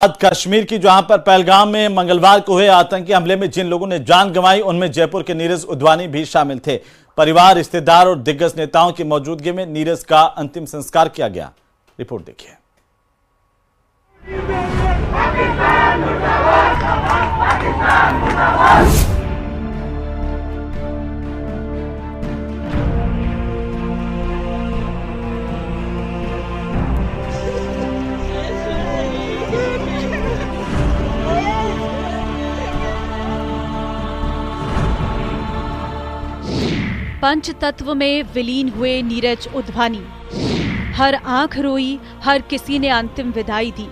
कश्मीर की जहां पर पहलगाम में मंगलवार को हुए आतंकी हमले में जिन लोगों ने जान गंवाई उनमें जयपुर के नीरज उद्वानी भी शामिल थे। परिवार, रिश्तेदार और दिग्गज नेताओं की मौजूदगी में नीरज का अंतिम संस्कार किया गया। रिपोर्ट देखिए। पंचतत्व में विलीन हुए नीरज उद्वानी। हर आंख रोई, हर किसी ने अंतिम विदाई दी।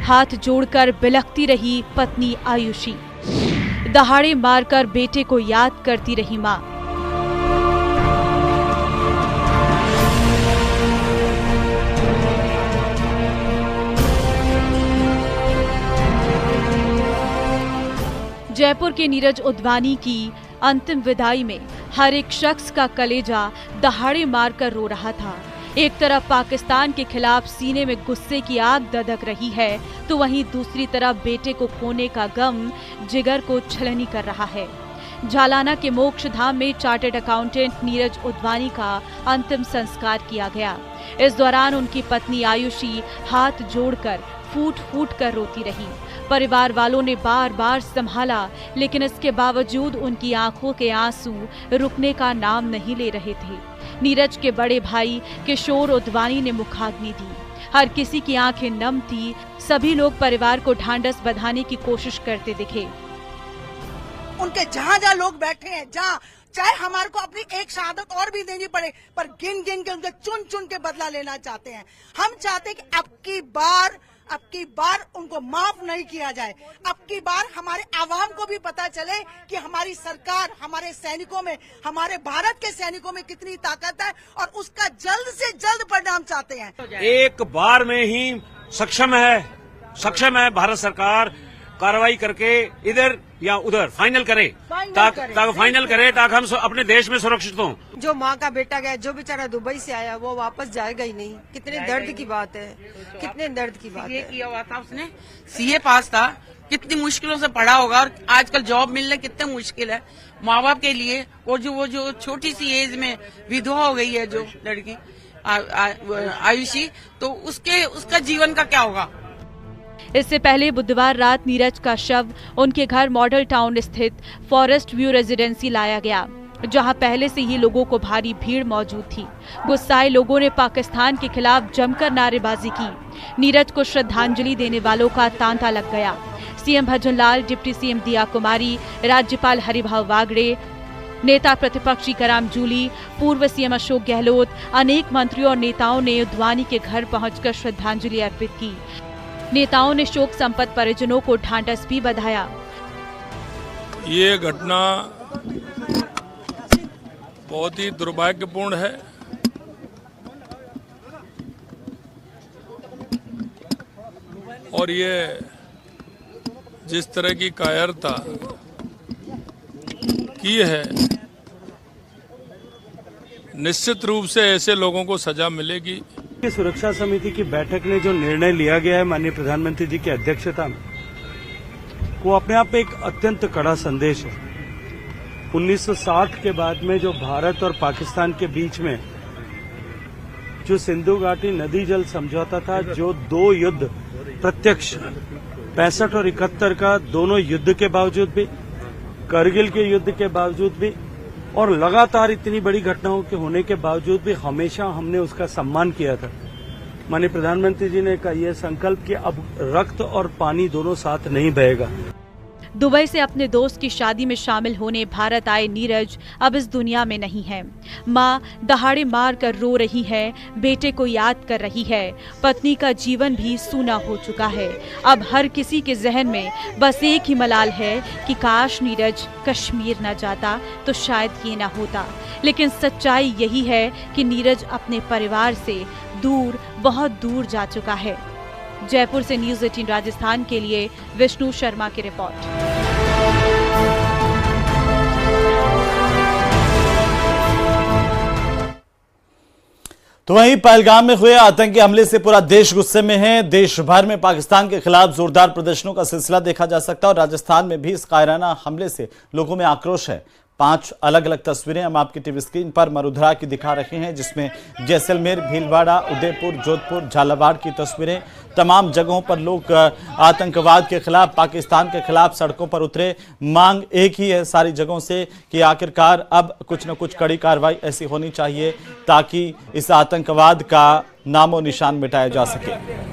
हाथ जोड़कर बिलखती रही पत्नी आयुषी। दहाड़े मारकर बेटे को याद करती रही मां। जयपुर के नीरज उद्वानी की अंतिम विदाई में हर एक शख्स का कलेजा दहाड़े मारकर रो रहा था। एक तरफ पाकिस्तान के खिलाफ सीने में गुस्से की आग दधक रही है, तो वहीं दूसरी तरफ बेटे को खोने का गम जिगर को छलनी कर रहा है। जालाना के मोक्ष धाम में चार्टर्ड अकाउंटेंट नीरज उद्वानी का अंतिम संस्कार किया गया। इस दौरान उनकी पत्नी आयुषी हाथ जोड़कर फूट फूट कर रोती रही। परिवार वालों ने बार बार संभाला, लेकिन इसके बावजूद उनकी आंखों के आंसू रुकने का नाम नहीं ले रहे थे। नीरज के बड़े भाई किशोर उद्वानी ने मुखाग्नि दी। हर किसी की आंखें नम थी। सभी लोग परिवार को ढांढस बंधाने की कोशिश करते दिखे। उनके जहाँ जहाँ लोग बैठे हैं, जहाँ चाहे हमारे को अपनी एक शहादत और भी देनी पड़े, पर गिन गिन के उनके चुन चुन के बदला लेना चाहते हैं। हम चाहते हैं कि अब की बार उनको माफ नहीं किया जाए। अब की बार हमारे आवाम को भी पता चले कि हमारी सरकार, हमारे सैनिकों में, हमारे भारत के सैनिकों में कितनी ताकत है, और उसका जल्द से जल्द परिणाम चाहते हैं। एक बार में ही सक्षम है भारत सरकार कार्रवाई करके इधर या उधर फाइनल करे, ताकि हम अपने देश में सुरक्षित हों। जो माँ का बेटा गया, जो बेचारा दुबई से आया, वो वापस जाएगा ही नहीं। कितने दर्द की बात है, कितने दर्द की बात है। किया हुआ था उसने, सीए पास था, कितनी मुश्किलों से पढ़ा होगा, और आजकल जॉब मिलना कितने मुश्किल है माँ बाप के लिए। और वो जो छोटी सी एज में विधवा हो गई है जो लड़की आयुषी, तो उसका जीवन का क्या होगा। इससे पहले बुधवार रात नीरज का शव उनके घर मॉडल टाउन स्थित फॉरेस्ट व्यू रेजिडेंसी लाया गया, जहां पहले से ही लोगों को भारी भीड़ मौजूद थी। गुस्साए लोगों ने पाकिस्तान के खिलाफ जमकर नारेबाजी की। नीरज को श्रद्धांजलि देने वालों का तांता लग गया। सीएम भजनलाल, डिप्टी सीएम दिया कुमारी, राज्यपाल हरिभाऊ बागड़े, नेता प्रतिपक्ष सीकाराम जूली, पूर्व सीएम अशोक गहलोत, अनेक मंत्रियों और नेताओं ने उद्वानी के घर पहुंचकर श्रद्धांजलि अर्पित की। नेताओं ने शोक संपन्न परिजनों को ढांढस भी बंधाया। ये घटना बहुत ही दुर्भाग्यपूर्ण है। और ये जिस तरह की कायरता की है, निश्चित रूप से ऐसे लोगों को सजा मिलेगी। सुरक्षा समिति की बैठक में जो निर्णय लिया गया है माननीय प्रधानमंत्री जी की अध्यक्षता में, वो अपने आप में एक अत्यंत कड़ा संदेश है। 1960 के बाद में जो भारत और पाकिस्तान के बीच में जो सिंधु घाटी नदी जल समझौता था, जो दो युद्ध प्रत्यक्ष 65 और 71 का, दोनों युद्ध के बावजूद भी, करगिल के युद्ध के बावजूद भी, और लगातार इतनी बड़ी घटनाओं के होने के बावजूद भी हमेशा हमने उसका सम्मान किया था। माननीय प्रधानमंत्री जी ने कहा यह संकल्प कि अब रक्त और पानी दोनों साथ नहीं बहेगा। दुबई से अपने दोस्त की शादी में शामिल होने भारत आए नीरज अब इस दुनिया में नहीं है। मां दहाड़े मार कर रो रही है, बेटे को याद कर रही है। पत्नी का जीवन भी सूना हो चुका है। अब हर किसी के जहन में बस एक ही मलाल है कि काश नीरज कश्मीर न जाता तो शायद ये न होता। लेकिन सच्चाई यही है कि नीरज अपने परिवार से दूर, बहुत दूर जा चुका है। जयपुर से न्यूज़ 18 राजस्थान के लिए विष्णु शर्मा की रिपोर्ट। तो वहीं पहलगाम में हुए आतंकी हमले से पूरा देश गुस्से में है। देश भर में पाकिस्तान के खिलाफ जोरदार प्रदर्शनों का सिलसिला देखा जा सकता है और राजस्थान में भी इस कायराना हमले से लोगों में आक्रोश है। 5 अलग अलग तस्वीरें हम आपकी टीवी स्क्रीन पर मरुधरा की दिखा रहे हैं, जिसमें जैसलमेर, भीलवाड़ा, उदयपुर, जोधपुर, झालावाड़ की तस्वीरें। तमाम जगहों पर लोग आतंकवाद के खिलाफ, पाकिस्तान के खिलाफ सड़कों पर उतरे। मांग एक ही है सारी जगहों से कि आखिरकार अब कुछ न कुछ कड़ी कार्रवाई ऐसी होनी चाहिए ताकि इस आतंकवाद का नामो निशान मिटाया जा सके।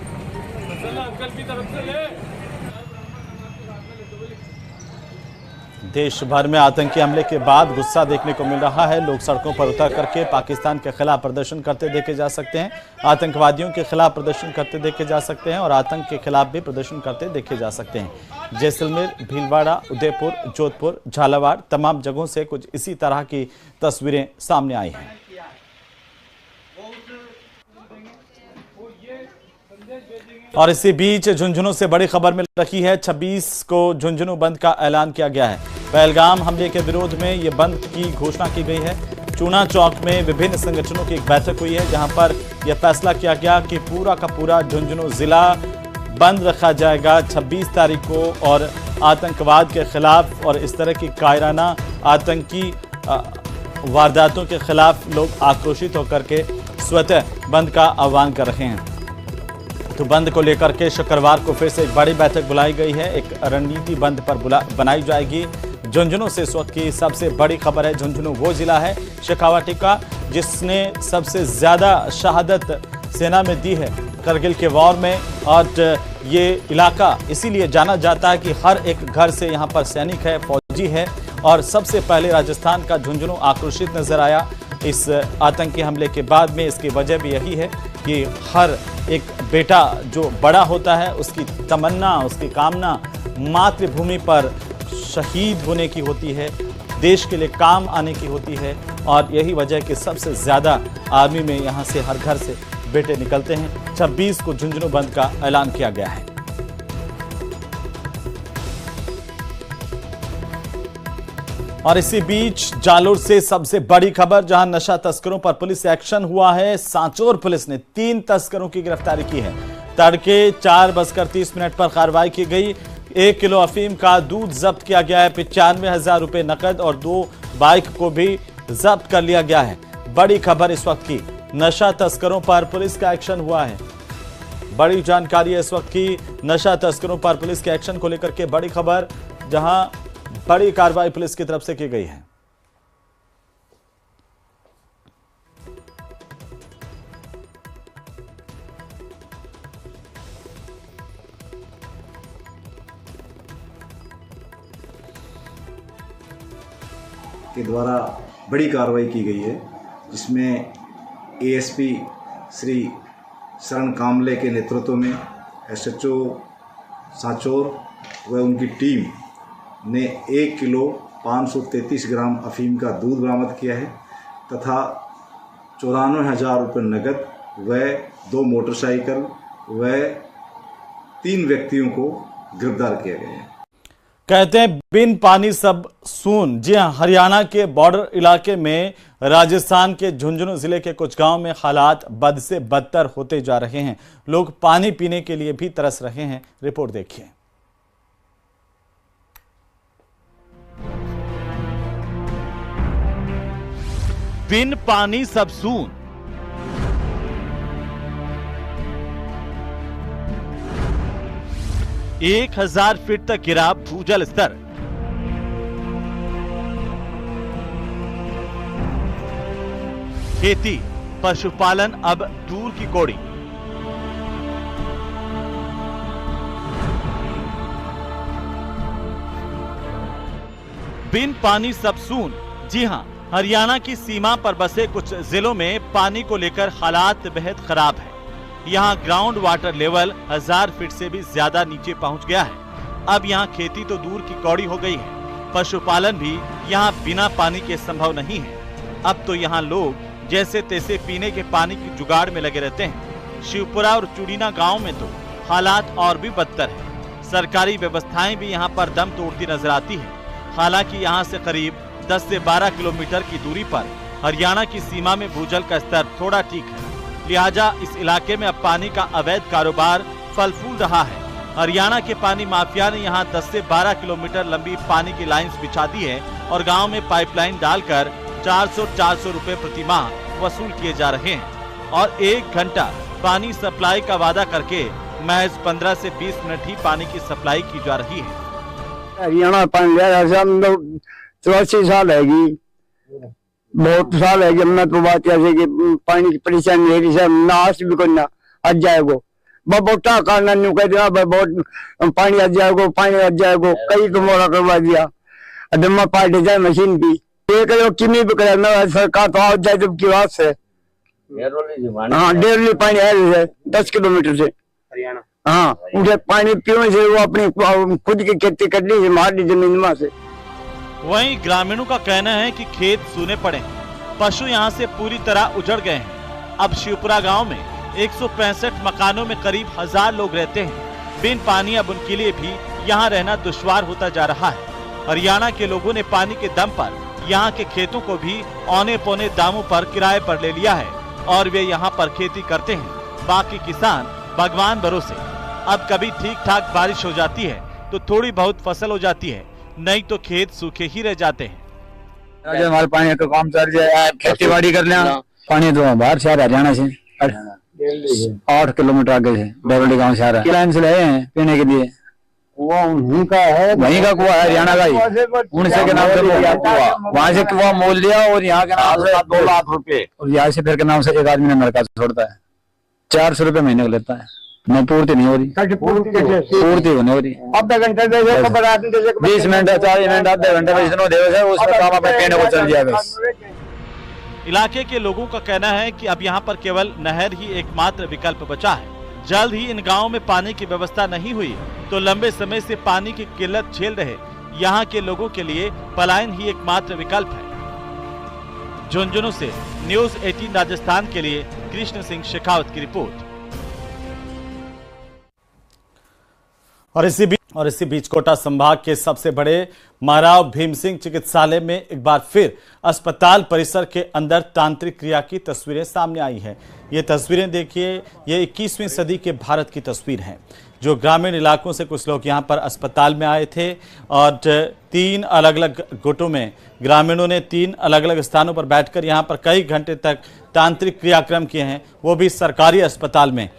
देश भर में आतंकी हमले के बाद गुस्सा देखने को मिल रहा है। लोग सड़कों पर उतर करके पाकिस्तान के खिलाफ प्रदर्शन करते देखे जा सकते हैं, आतंकवादियों के खिलाफ प्रदर्शन करते देखे जा सकते हैं और आतंक के खिलाफ भी प्रदर्शन करते देखे जा सकते हैं। जैसलमेर, भीलवाड़ा, उदयपुर, जोधपुर, झालावाड़ तमाम जगहों से कुछ इसी तरह की तस्वीरें सामने आई हैं। और इसी बीच झुंझुनू से बड़ी खबर मिल रही है। 26 को झुंझुनू बंद का ऐलान किया गया है। पहलगाम हमले के विरोध में यह बंद की घोषणा की गई है। चूना चौक में विभिन्न संगठनों की एक बैठक हुई है, जहां पर यह फैसला किया गया कि पूरा का पूरा झुंझुनू जिला बंद रखा जाएगा 26 तारीख को और आतंकवाद के खिलाफ और इस तरह की कायराना आतंकी वारदातों के खिलाफ लोग आक्रोशित होकर के स्वतः बंद का आह्वान कर रहे हैं। तो बंद को लेकर के शुक्रवार को फिर से एक बड़ी बैठक बुलाई गई है। एक रणनीति बंद पर बनाई जाएगी। झुंझुनू से इस वक्त की सबसे बड़ी खबर है। झुंझुनू वो जिला है शेखावाटी का जिसने सबसे ज्यादा शहादत सेना में दी है करगिल के वॉर में, और ये इलाका इसीलिए जाना जाता है कि हर एक घर से यहाँ पर सैनिक है, फौजी है। और सबसे पहले राजस्थान का झुंझुनू आक्रोशित नजर आया इस आतंकी हमले के बाद में। इसकी वजह भी यही है कि हर एक बेटा जो बड़ा होता है उसकी तमन्ना, उसकी कामना मातृभूमि पर शहीद होने की होती है, देश के लिए काम आने की होती है। और यही वजह कि सबसे ज़्यादा आर्मी में यहाँ से हर घर से बेटे निकलते हैं। 26 को झुंझुनू बंद का ऐलान किया गया है। और इसी बीच जालोर से सबसे बड़ी खबर, जहां नशा तस्करों पर पुलिस एक्शन हुआ है। सांचौर पुलिस ने 3 तस्करों की गिरफ्तारी की है। तड़के 4:30 पर कार्रवाई की गई। 1 किलो अफीम का दूध जब्त किया गया है। 95,000 रुपए नकद और 2 बाइक को भी जब्त कर लिया गया है। बड़ी खबर इस वक्त की, नशा तस्करों पर पुलिस का एक्शन हुआ है। बड़ी जानकारी है इस वक्त की, नशा तस्करों पर पुलिस के एक्शन को लेकर के बड़ी खबर, जहां बड़ी कार्रवाई पुलिस की तरफ से की गई है। के द्वारा बड़ी कार्रवाई की गई है, जिसमें एएसपी श्री शरण कामले के नेतृत्व में एसएचओ सांचौर व उनकी टीम ने 1 किलो 533 ग्राम अफीम का दूध बरामद किया है तथा 94,000 रुपये नकद व 2 मोटरसाइकिल व 3 व्यक्तियों को गिरफ्तार किया गया है। कहते हैं बिन पानी सब सून। जी हां, हरियाणा के बॉर्डर इलाके में राजस्थान के झुंझुनू जिले के कुछ गांव में हालात बद से बदतर होते जा रहे हैं। लोग पानी पीने के लिए भी तरस रहे हैं। रिपोर्ट देखिए। बिन पानी सब सून। एक 1000 फीट तक गिरा भूजल स्तर। खेती, पशुपालन अब दूर की कौड़ी। बिन पानी सब सून। जी हां, हरियाणा की सीमा पर बसे कुछ जिलों में पानी को लेकर हालात बेहद खराब है। यहाँ ग्राउंड वाटर लेवल 1000 फीट से भी ज्यादा नीचे पहुंच गया है। अब यहाँ खेती तो दूर की कौड़ी हो गई है, पशुपालन भी यहाँ बिना पानी के संभव नहीं है। अब तो यहाँ लोग जैसे तैसे पीने के पानी की जुगाड़ में लगे रहते हैं। शिवपुरा और चुड़ीना गांव में तो हालात और भी बदतर है। सरकारी व्यवस्थाएं भी यहाँ पर दम तोड़ती नजर आती है। हालांकि यहाँ से करीब 10 से 12 किलोमीटर की दूरी पर हरियाणा की सीमा में भूजल का स्तर थोड़ा ठीक है। लिहाजा इस इलाके में अब पानी का अवैध कारोबार फल फूल रहा है। हरियाणा के पानी माफिया ने यहां 10 से 12 किलोमीटर लंबी पानी की लाइंस बिछा दी है और गांव में पाइपलाइन डालकर 400 रुपए प्रति माह वसूल किए जा रहे हैं और 1 घंटा पानी सप्लाई का वादा करके महज 15 से 20 मिनट ही पानी की सप्लाई की जा रही है। हरियाणा पानी 84 साल है, बहुत साल है। मैं तो बात ऐसे कि पानी की परेशानी है, नाश भी करना आ जाएगो बोटा करना न्यू कह दिया बहुत पानी आ जाएगो, पानी आ जाएगो, कई तो मोड़ा करवा दिया। अदमा पार्टी जाए मशीन भी एक किमी भी करे सरकार तो आ जाए जब की बात से। हाँ, डेली पानी है 10 किलोमीटर से हरियाणा। हाँ, उसे पानी पीने से वो अपनी खुद की खेती करनी है हमारी जमीन में से। वहीं ग्रामीणों का कहना है कि खेत सूने पड़े, पशु यहां से पूरी तरह उजड़ गए हैं। अब शिवपुरा गांव में 165 मकानों में करीब 1000 लोग रहते हैं। बिन पानी अब उनके लिए भी यहां रहना दुश्वार होता जा रहा है। हरियाणा के लोगों ने पानी के दम पर यहां के खेतों को भी औने पौने दामों पर किराए पर ले लिया है और वे यहां पर खेती करते हैं। बाकी किसान भगवान भरोसे। अब कभी ठीक ठाक बारिश हो जाती है तो थोड़ी बहुत फसल हो जाती है, नहीं तो खेत सूखे ही रह जाते हैं। हमारे पानी का काम चल जाए, खेती बाड़ी कर लें। पानी तो बाहर से हरियाणा से 8 किलोमीटर आगे से डेवली गाँव से आ रहा है। लाइन से लाए हैं पीने के लिए, वो वहीं का है, वहीं का कुआ है हरियाणा का ही। उनसे के नाम से वहाँ से कुआ मोल लिया और यहाँ के नाम से 2 लाख रुपए और यहाँ से फिर के नाम से एक आदमी ने नलका छोड़ता है। 400 रुपए महीने को लेता है। नहीं पूर्ति नहीं हो रही, पूर्ति होने हो रही। आधा घंटे 20 मिनट 40 मिनट आधे घंटे में जितना देवे है उसमें काम अपने पीने को चल जाएगा। इलाके के लोगों का कहना है कि अब यहाँ पर केवल नहर ही एकमात्र विकल्प बचा है। जल्द ही इन गांवों में पानी की व्यवस्था नहीं हुई तो लंबे समय से पानी की किल्लत झेल रहे यहाँ के लोगों के लिए पलायन ही एकमात्र विकल्प है। झुंझुनू से न्यूज 18 राजस्थान के लिए कृष्ण सिंह शेखावत की रिपोर्ट। और इसी बीच कोटा संभाग के सबसे बड़े महाराव भीम सिंह चिकित्सालय में एक बार फिर अस्पताल परिसर के अंदर तांत्रिक क्रिया की तस्वीरें सामने आई है। ये तस्वीरें देखिए, ये 21वीं सदी के भारत की तस्वीर है। जो ग्रामीण इलाकों से कुछ लोग यहाँ पर अस्पताल में आए थे और 3 अलग अलग गुटों में ग्रामीणों ने 3 अलग अलग स्थानों पर बैठकर यहाँ पर कई घंटे तक तांत्रिक क्रियाक्रम किए हैं, वो भी सरकारी अस्पताल में।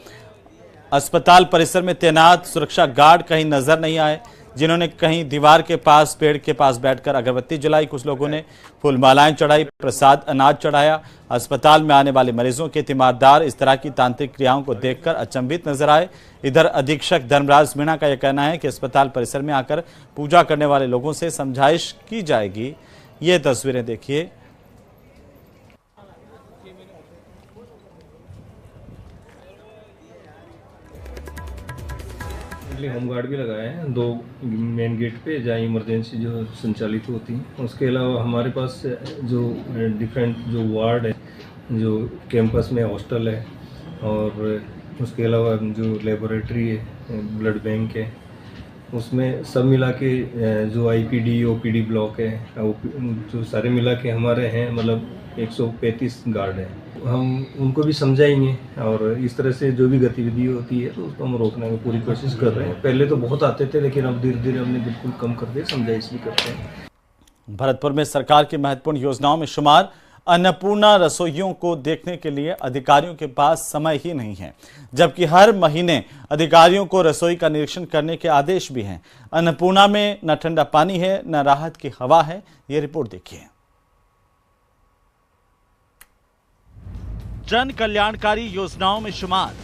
अस्पताल परिसर में तैनात सुरक्षा गार्ड कहीं नजर नहीं आए, जिन्होंने कहीं दीवार के पास पेड़ के पास बैठकर अगरबत्ती जलाई, कुछ लोगों ने फूल मालाएं चढ़ाई, प्रसाद अनाज चढ़ाया। अस्पताल में आने वाले मरीजों के तीमारदार इस तरह की तांत्रिक क्रियाओं को देखकर अचंभित नजर आए। इधर अधीक्षक धर्मराज मीणा का यह कहना है कि अस्पताल परिसर में आकर पूजा करने वाले लोगों से समझाइश की जाएगी। ये तस्वीरें देखिए। होमगार्ड भी लगाए हैं 2 मेन गेट पे जहाँ इमरजेंसी जो संचालित होती है। उसके अलावा हमारे पास जो डिफरेंट जो वार्ड है, जो कैंपस में हॉस्टल है और उसके अलावा जो लेबोरेटरी है, ब्लड बैंक है, उसमें सब मिला के जो आईपीडी ओपीडी ब्लॉक है जो सारे मिला के हमारे हैं, मतलब 135 गार्ड हैं। हम उनको भी समझाएंगे और इस तरह से जो भी गतिविधि होती है तो उसको हम रोकने की पूरी कोशिश कर रहे हैं। पहले तो बहुत आते थे लेकिन अब धीरे धीरे हमने बिल्कुल कम कर दिया, समझाइश भी करते हैं। भरतपुर में सरकार की महत्वपूर्ण योजनाओं में शुमार अन्नपूर्णा रसोइयों को देखने के लिए अधिकारियों के पास समय ही नहीं है, जबकि हर महीने अधिकारियों को रसोई का निरीक्षण करने के आदेश भी हैं। अन्नपूर्णा में न ठंडा पानी है न राहत की हवा है। ये रिपोर्ट देखिए। जन कल्याणकारी योजनाओं में शुमार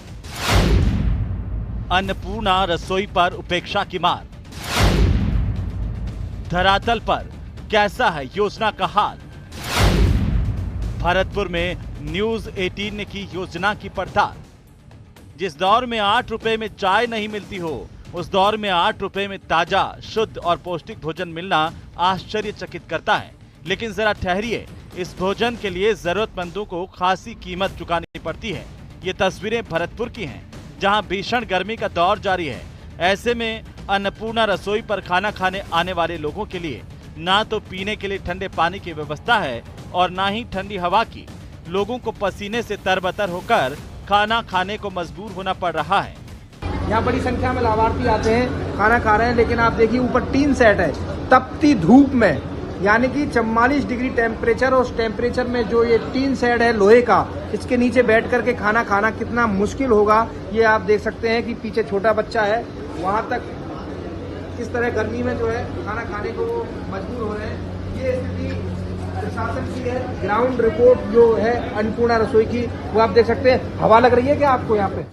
अन्नपूर्णा रसोई पर उपेक्षा की मार। धरातल पर कैसा है योजना का हाल? भरतपुर में न्यूज 18 ने की योजना की पड़ताल। जिस दौर में 8 रुपए में चाय नहीं मिलती हो, उस दौर में 8 रुपए में ताजा, शुद्ध और पौष्टिक भोजन मिलना आश्चर्यचकित करता है। लेकिन जरा ठहरिए, इस भोजन के लिए जरूरतमंदों को खासी कीमत चुकानी पड़ती है। ये तस्वीरें भरतपुर की हैं, जहां भीषण गर्मी का दौर जारी है। ऐसे में अन्नपूर्णा रसोई पर खाना खाने आने वाले लोगों के लिए ना तो पीने के लिए ठंडे पानी की व्यवस्था है और ना ही ठंडी हवा की। लोगों को पसीने से तरबतर होकर खाना खाने को मजबूर होना पड़ रहा है। यहाँ बड़ी संख्या में लाभार्थी आते हैं, खाना खा रहे हैं, लेकिन आप देखिए ऊपर टीन सेट है, तपती धूप में, यानी कि 44 डिग्री टेम्परेचर, और उस टेम्परेचर में जो ये टीन सेट है लोहे का, इसके नीचे बैठ करके खाना खाना कितना मुश्किल होगा ये आप देख सकते हैं कि पीछे छोटा बच्चा है, वहाँ तक किस तरह गर्मी में जो है खाना खाने को वो मजबूर हो रहे हैं। ये स्थिति प्रशासन की है। ग्राउंड रिपोर्ट जो है अन्नपूर्णा रसोई की, वो आप देख सकते हैं। हवा लग रही है क्या आपको यहाँ पे?